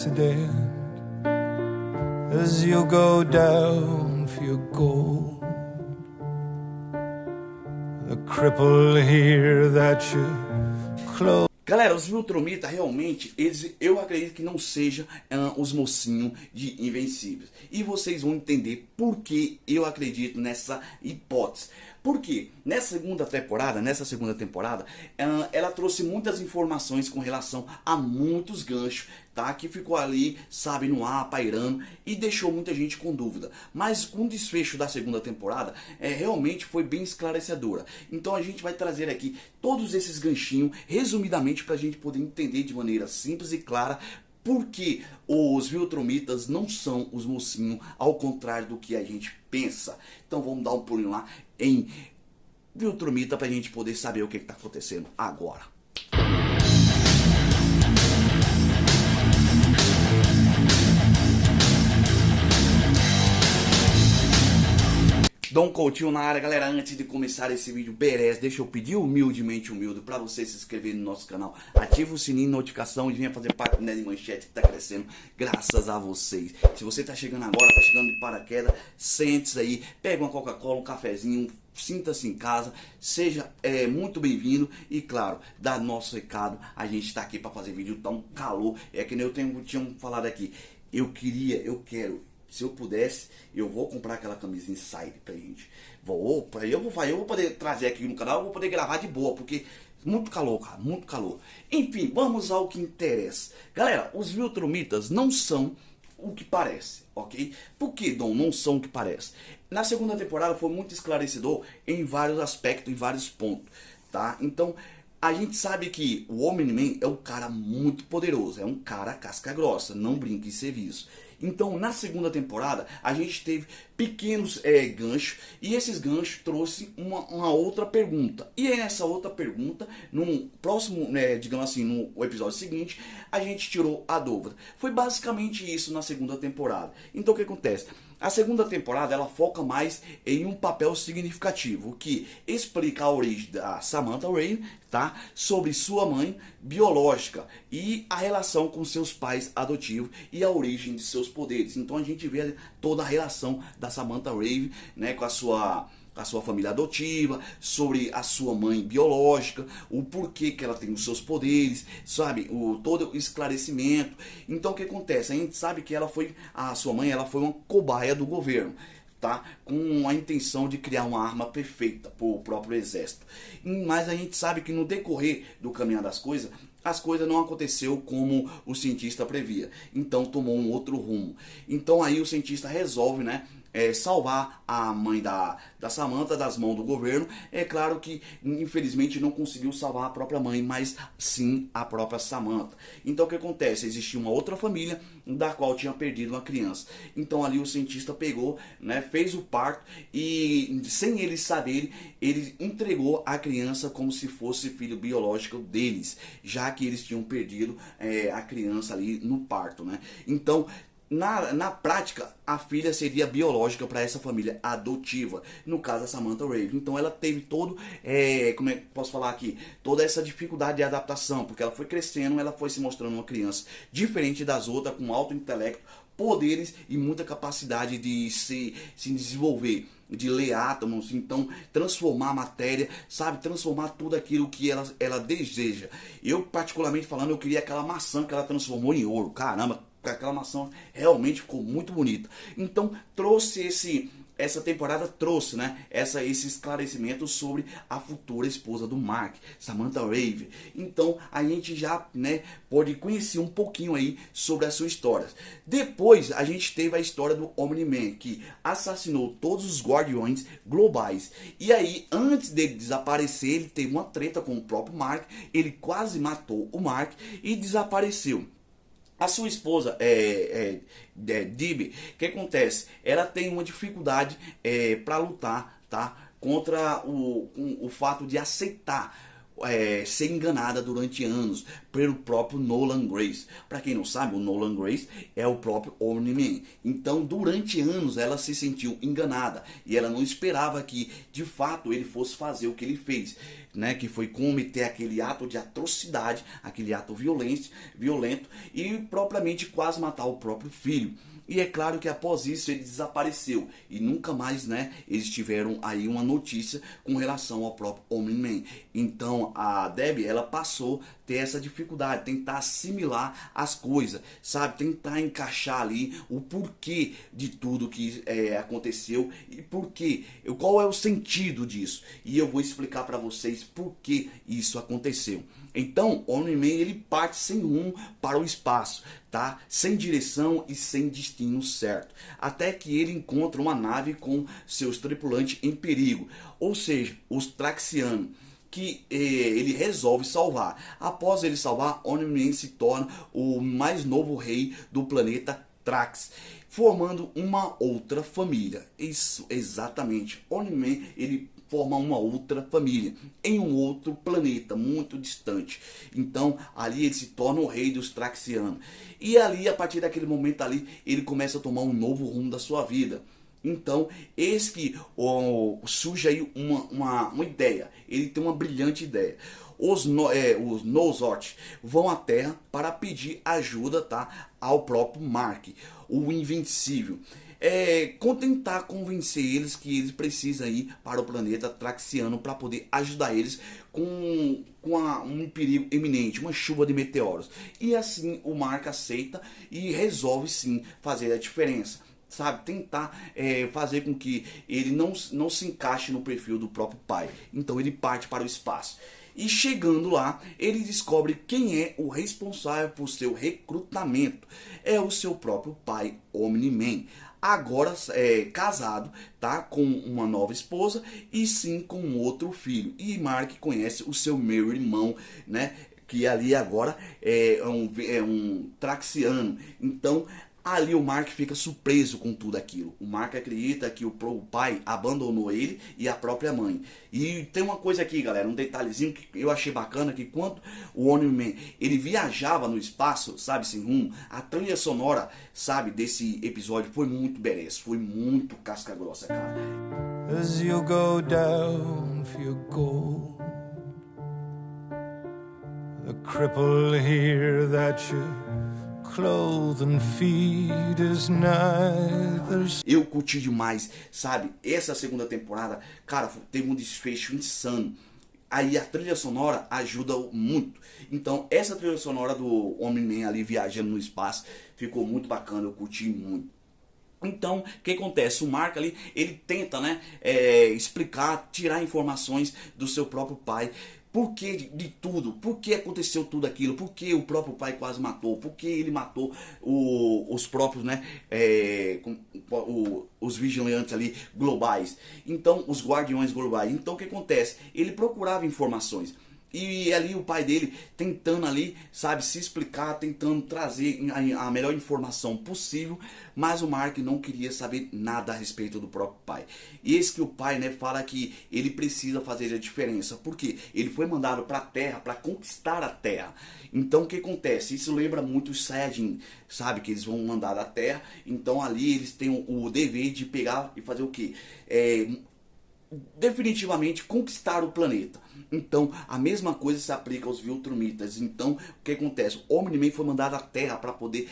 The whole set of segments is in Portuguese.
accident as you go down for your gold. The cripple here that you close. Galera, os Viltrumita realmente, eu acredito que não seja os mocinhos de Invencíveis. E vocês vão entender por que eu acredito nessa hipótese. Porque nessa segunda temporada, ela trouxe muitas informações com relação a muitos ganchos, tá? Que ficou ali, sabe, no ar, pairando e deixou muita gente com dúvida. Mas com o desfecho da segunda temporada, realmente foi bem esclarecedora. Então a gente vai trazer aqui todos esses ganchinhos, resumidamente, para a gente poder entender de maneira simples e clara porque os Viltrumitas não são os mocinhos, ao contrário do que a gente pensa. Então vamos dar um pulinho lá em Viltrumita para a gente poder saber o que está acontecendo agora. Dom Coutinho na área, galera. Antes de começar esse vídeo, deixa eu pedir humilde para você se inscrever no nosso canal, ativa o sininho de notificação e venha fazer parte da Nerd Manchete que tá crescendo graças a vocês. Se você tá chegando agora, tá chegando de paraquedas, sente-se aí, pega uma Coca-Cola, um cafezinho, sinta-se em casa, seja muito bem-vindo e claro, dá nosso recado, a gente tá aqui para fazer vídeo, tá um calor, que nem eu tinha falado aqui, eu quero, se eu pudesse, eu vou comprar aquela camisa Inside pra gente. Eu vou poder trazer aqui no canal, eu vou poder gravar de boa, porque muito calor, cara, muito calor. Enfim, vamos ao que interessa. Galera, os Viltrumitas não são o que parece, ok? Por que, Dom, não são o que parece? Na segunda temporada foi muito esclarecedor em vários aspectos, em vários pontos, tá? Então, a gente sabe que o Omni-Man é um cara muito poderoso, é um cara casca grossa, não brinca em serviço. Então, na segunda temporada, a gente teve pequenos ganchos, e esses ganchos trouxe uma outra pergunta. E essa outra pergunta, no próximo, digamos assim, no episódio seguinte, a gente tirou a dúvida. Foi basicamente isso na segunda temporada. Então, o que acontece? A segunda temporada, ela foca mais em um papel significativo, que explica a origem da Samantha Rain, tá? Sobre sua mãe biológica e a relação com seus pais adotivos e a origem de seus poderes. Então a gente vê toda a relação da Samantha Raven, né, com a sua família adotiva, sobre a sua mãe biológica, o porquê que ela tem os seus poderes, sabe, todo o esclarecimento. Então o que acontece? A gente sabe que a sua mãe foi uma cobaia do governo, tá? Com a intenção de criar uma arma perfeita para o próprio exército. Mas a gente sabe que no decorrer do caminhar das coisas, as coisas não aconteceu como o cientista previa. Então tomou um outro rumo. Então aí o cientista resolve, né, salvar a mãe da Samantha das mãos do governo. É claro que infelizmente não conseguiu salvar a própria mãe, mas sim a própria Samantha. Então o que acontece? Existia uma outra família da qual tinha perdido uma criança. Então ali o cientista pegou, né, fez o parto e sem eles saberem, ele entregou a criança como se fosse filho biológico deles, já que eles tinham perdido a criança ali no parto, né? Então na prática, a filha seria biológica para essa família adotiva, no caso a Samantha Raven. Então ela teve como é que posso falar aqui, toda essa dificuldade de adaptação, porque ela foi crescendo, ela foi se mostrando uma criança diferente das outras, com alto intelecto, poderes e muita capacidade de se desenvolver, de ler átomos, então transformar a matéria, sabe, transformar tudo aquilo que ela deseja. Eu, particularmente falando, eu queria aquela maçã que ela transformou em ouro, caramba, aquela maçã realmente ficou muito bonita. Então essa temporada trouxe, né, esse esclarecimento sobre a futura esposa do Mark, Samantha Raven. Então a gente já, né, pode conhecer um pouquinho aí sobre a sua história. Depois a gente teve a história do Omni-Man, que assassinou todos os guardiões globais. E aí, antes dele desaparecer, ele teve uma treta com o próprio Mark, ele quase matou o Mark e desapareceu. A sua esposa, Debbie, o que acontece? Ela tem uma dificuldade para lutar, tá, contra o fato de aceitar ser enganada durante anos pelo próprio Nolan Grace. Para quem não sabe, o Nolan Grace é o próprio Omni-Man. Então, durante anos, ela se sentiu enganada e ela não esperava que, de fato, ele fosse fazer o que ele fez. né, que foi cometer aquele ato de atrocidade, aquele ato violento e propriamente quase matar o próprio filho. E é claro que após isso ele desapareceu e nunca mais, né, eles tiveram aí uma notícia com relação ao próprio Omni-Man. Então a Debbie, ela passou a ter essa dificuldade, tentar assimilar as coisas, sabe, tentar encaixar ali o porquê de tudo que aconteceu e porquê, qual é o sentido disso. E eu vou explicar para vocês por que isso aconteceu. Então, o Omni-Man, ele parte sem rumo para o espaço, tá? Sem direção e sem destino certo. Até que ele encontra uma nave com seus tripulantes em perigo, ou seja, os Traxianos, que ele resolve salvar. Após ele salvar, Omni-Man se torna o mais novo rei do planeta Trax, formando uma outra família. Isso, exatamente. Omni-Man, ele forma uma outra família em um outro planeta muito distante. Então ali ele se torna o rei dos Traxianos. E ali, a partir daquele momento ali, ele começa a tomar um novo rumo da sua vida. Então, eis que surge aí uma ideia. Ele tem uma brilhante ideia. Os Nosort vão à Terra para pedir ajuda, tá, ao próprio Mark, o Invencível. Tentar convencer eles que eles precisam ir para o planeta Traxiano para poder ajudar eles com um perigo iminente, uma chuva de meteoros. E assim o Mark aceita e resolve sim fazer a diferença, sabe, tentar fazer com que ele não se encaixe no perfil do próprio pai. Então ele parte para o espaço. E chegando lá, ele descobre quem é o responsável por seu recrutamento. É o seu próprio pai, Omni-Man. Agora casado, tá, com uma nova esposa e sim com outro filho. E Mark conhece o seu meio irmão, né, que ali agora é um Traxiano. Então ali o Mark fica surpreso com tudo aquilo. O Mark acredita que o pai abandonou ele e a própria mãe. E tem uma coisa aqui, galera, um detalhezinho que eu achei bacana, que quando o Omni-Man, ele viajava no espaço, sabe, sem rumo, a trilha sonora, sabe, desse episódio foi muito badass, foi muito casca grossa, cara. As you go down for your gold, the cripple here that you clothe and feed is neither. Eu curti demais, sabe? Essa segunda temporada, cara, teve um desfecho insano. Aí a trilha sonora ajuda muito. Então essa trilha sonora do Omni-Man ali viajando no espaço ficou muito bacana, eu curti muito. Então, o que acontece? O Mark ali, ele tenta, né, explicar, tirar informações do seu próprio pai. Por que de tudo? Por que aconteceu tudo aquilo? Por que o próprio pai quase matou? Por que ele matou os próprios, né, os vigilantes ali globais? Então, os guardiões globais. Então, o que acontece? Ele procurava informações. E ali o pai dele tentando ali, sabe, se explicar, tentando trazer a melhor informação possível, mas o Mark não queria saber nada a respeito do próprio pai. E esse que o pai, né, fala que ele precisa fazer a diferença, porque ele foi mandado para a Terra para conquistar a Terra. Então o que acontece? Isso lembra muito os Saiyajin, sabe, que eles vão mandar da Terra, então ali eles têm o dever de pegar e fazer o quê? Definitivamente conquistar o planeta. Então a mesma coisa se aplica aos Viltrumitas. Então o que acontece? O Omni-Man foi mandado à Terra para poder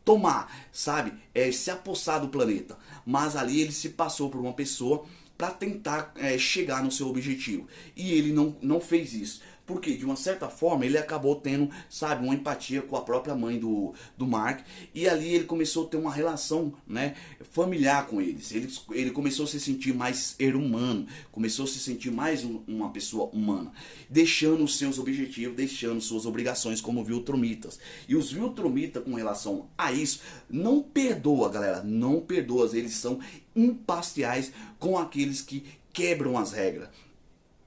tomar, sabe, se apossar do planeta. Mas ali ele se passou por uma pessoa para tentar chegar no seu objetivo. E ele não fez isso. Porque, de uma certa forma, ele acabou tendo, sabe, uma empatia com a própria mãe do Mark. E ali ele começou a ter uma relação, né, familiar com eles. Ele começou a se sentir mais ser humano. Começou a se sentir mais uma pessoa humana. Deixando os seus objetivos, deixando suas obrigações como Viltrumitas. E os Viltrumitas, com relação a isso, não perdoa, galera. Não perdoa. Eles são imparciais com aqueles que quebram as regras.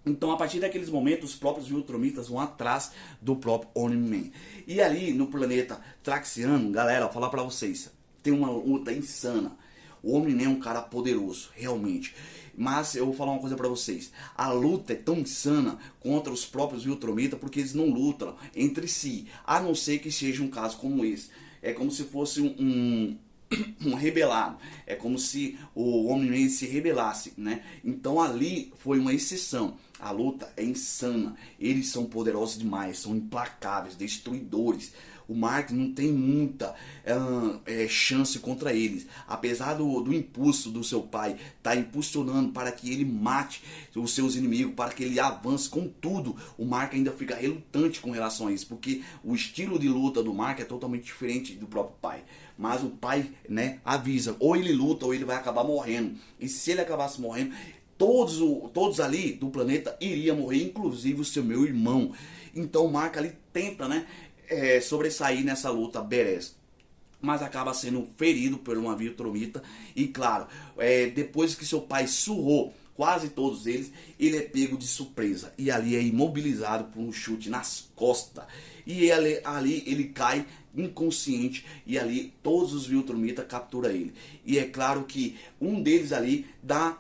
Então, a partir daqueles momentos, os próprios Viltrumitas vão atrás do próprio Omni-Man. E ali, no planeta Traxiano, galera, vou falar pra vocês, tem uma luta insana. O Omni-Man é um cara poderoso, realmente. Mas eu vou falar uma coisa pra vocês. A luta é tão insana contra os próprios Viltrumitas, porque eles não lutam entre si. A não ser que seja um caso como esse. É como se fosse um rebelado. É como se o Omni-Man se rebelasse, né? Então ali foi uma exceção. A luta é insana. Eles são poderosos demais, são implacáveis, destruidores. O Mark não tem muita chance contra eles. Apesar do impulso do seu pai estar impulsionando para que ele mate os seus inimigos, para que ele avance com tudo, o Mark ainda fica relutante com relação a isso, porque o estilo de luta do Mark é totalmente diferente do próprio pai. Mas o pai, né, avisa, ou ele luta ou ele vai acabar morrendo. E se ele acabasse morrendo, todos ali do planeta iriam morrer, inclusive o seu meu irmão. Então o Mark ali tenta, né, sobressair nessa luta badass, mas acaba sendo ferido por uma Viltrumita. E claro, depois que seu pai surrou quase todos eles, ele é pego de surpresa e ali é imobilizado por um chute nas costas. E ali ele cai inconsciente e ali todos os Viltrumita capturam ele. E é claro que um deles ali dá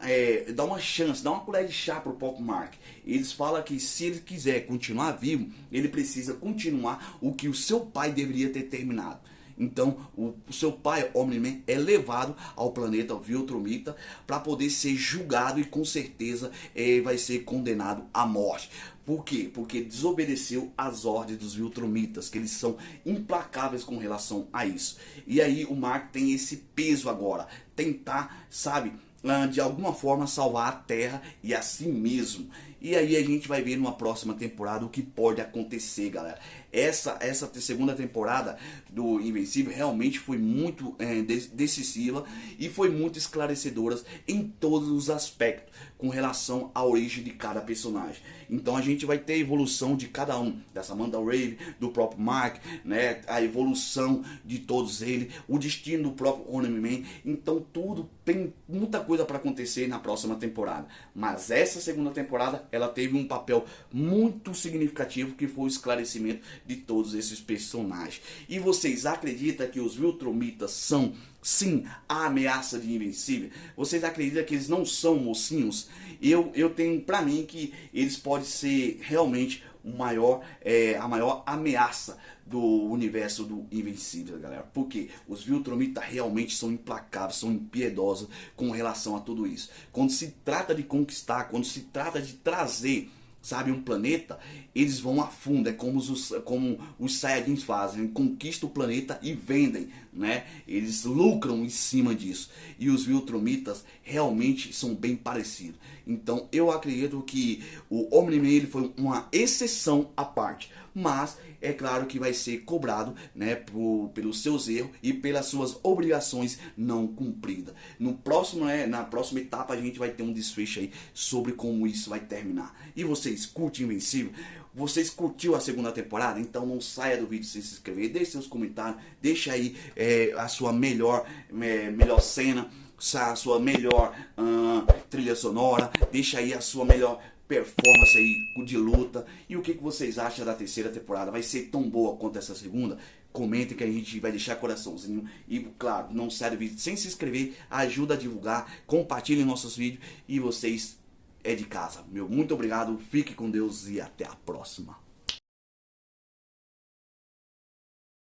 uma chance, dá uma colher de chá pro próprio Mark. Eles falam que se ele quiser continuar vivo, ele precisa continuar o que o seu pai deveria ter terminado. Então o seu pai, Omni-Man, é levado ao planeta Viltrumita para poder ser julgado e com certeza vai ser condenado à morte. Por quê? Porque desobedeceu às ordens dos Viltrumitas, que eles são implacáveis com relação a isso. E aí o Mark tem esse peso agora, tentar, sabe, de alguma forma salvar a Terra e a si mesmo. E aí a gente vai ver numa próxima temporada o que pode acontecer, galera. Essa segunda temporada do Invencível realmente foi muito decisiva e foi muito esclarecedora em todos os aspectos com relação à origem de cada personagem. Então a gente vai ter a evolução de cada um, da Samantha Raven, do próprio Mark, né, a evolução de todos eles, o destino do próprio Omni-Man. Então tudo tem muita coisa para acontecer na próxima temporada. Mas essa segunda temporada ela teve um papel muito significativo, que foi o esclarecimento de todos esses personagens. E vocês acreditam que os Viltrumitas são, sim, a ameaça de Invencível? Vocês acreditam que eles não são mocinhos? Eu tenho pra mim que eles podem ser realmente a maior ameaça do universo do Invencível, galera. Porque os Viltrumitas realmente são implacáveis, são impiedosos com relação a tudo isso. Quando se trata de conquistar, quando se trata de trazer, sabe, um planeta, eles vão a fundo. É como os Saiyajins fazem, conquistam o planeta e vendem, né? Eles lucram em cima disso. E os Viltrumitas realmente são bem parecidos. Então eu acredito que o Omni-Man ele foi uma exceção à parte, mas é claro que vai ser cobrado, né, pelos seus erros e pelas suas obrigações não cumpridas. Na próxima etapa a gente vai ter um desfecho aí sobre como isso vai terminar. E vocês curtem Invencível? Vocês curtiu a segunda temporada? Então não saia do vídeo sem se inscrever, deixe seus comentários, deixa aí a sua melhor cena, a sua melhor trilha sonora, deixa aí a sua melhor performance aí de luta. E o que vocês acham da terceira temporada? Vai ser tão boa quanto essa segunda? Comentem que a gente vai deixar coraçãozinho. E claro, não sai do vídeo sem se inscrever, ajuda a divulgar, compartilhem nossos vídeos. E vocês é de casa. Meu muito obrigado, fique com Deus e até a próxima.